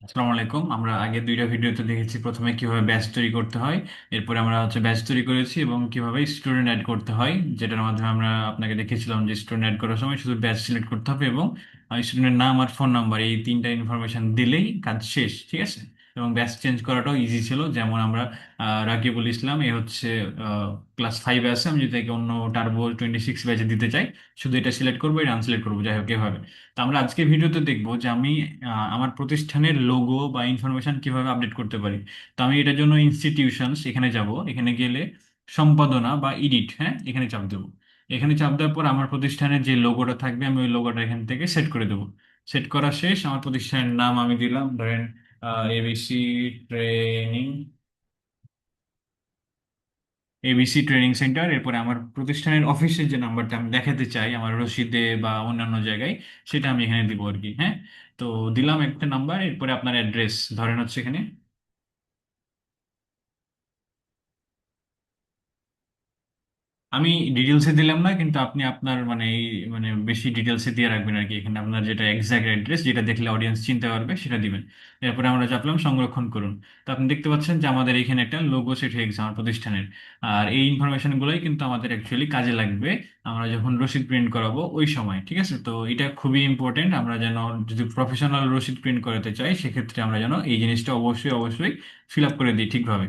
আসসালামু আলাইকুম। আমরা আগে দুইটা ভিডিওতে দেখেছি প্রথমে কিভাবে ব্যাচ তৈরি করতে হয়, এরপরে আমরা ব্যাচ তৈরি করেছি এবং কিভাবে স্টুডেন্ট অ্যাড করতে হয়, যেটার মাধ্যমে আমরা আপনাকে দেখিয়েছিলাম যে স্টুডেন্ট অ্যাড করার সময় শুধু ব্যাচ সিলেক্ট করতে হবে এবং স্টুডেন্টের নাম আর ফোন নাম্বার এই তিনটা ইনফরমেশন দিলেই কাজ শেষ, ঠিক আছে। এবং ব্যাচ চেঞ্জ করাটাও ইজি ছিল। যেমন আমরা রাকিবুল ইসলাম, এ হচ্ছে ক্লাস 5-এ আছে, আমি যদি তাকে অন্য টার্বো 26 ব্যাচে দিতে চাই, শুধু এটা সিলেক্ট করবো, এটা আনসিলেক্ট করবো, যাই হোক এভাবে। তো আমরা আজকে ভিডিওতে দেখবো যে আমি আমার প্রতিষ্ঠানের লোগো বা ইনফরমেশন কিভাবে আপডেট করতে পারি। তো আমি এটার জন্য ইনস্টিটিউশনস এখানে যাব, এখানে গেলে সম্পাদনা বা এডিট, হ্যাঁ, এখানে চাপ দেবো। এখানে চাপ দেওয়ার পর আমার প্রতিষ্ঠানের যে লোগোটা থাকবে আমি ওই লোগোটা এখান থেকে সেট করে দেবো। সেট করা শেষ, আমার প্রতিষ্ঠানের নাম আমি দিলাম, ধরেন ABC training, ABC training centre. এরপরে আমার প্রতিষ্ঠানের অফিসের যে নাম্বারটা আমি দেখাতে চাই আমার রসিদে বা অন্যান্য জায়গায়, সেটা আমি এখানে দিব আর কি, হ্যাঁ। তো দিলাম একটা নাম্বার, এরপরে আপনার অ্যাড্রেস ধরেন হচ্ছে এখানে। আমি ডিটেলসে দিলাম না, কিন্তু আপনি আপনার মানে বেশি ডিটেলসে দিয়ে রাখবেন আর কি। এখানে আপনার যেটা এক্সাক্ট অ্যাড্রেস, যেটা দেখলে অডিয়েন্স চিনতে পারবে, সেটা দিবেন। এরপরে আমরা চাপলাম সংরক্ষণ করুন। তো আপনি দেখতে পাচ্ছেন যে আমাদের এখানে একটা লোগো সেট হয়ে গেছে আমার প্রতিষ্ঠানের। আর এই ইনফরমেশনগুলোই কিন্তু আমাদের অ্যাকচুয়ালি কাজে লাগবে আমরা যখন রসিদ প্রিন্ট করাবো ওই সময়, ঠিক আছে। তো এটা খুবই ইম্পর্টেন্ট, আমরা যেন যদি প্রফেশনাল রসিদ প্রিন্ট করাতে চাই সেক্ষেত্রে আমরা যেন এই জিনিসটা অবশ্যই অবশ্যই ফিল আপ করে দিই ঠিকভাবে।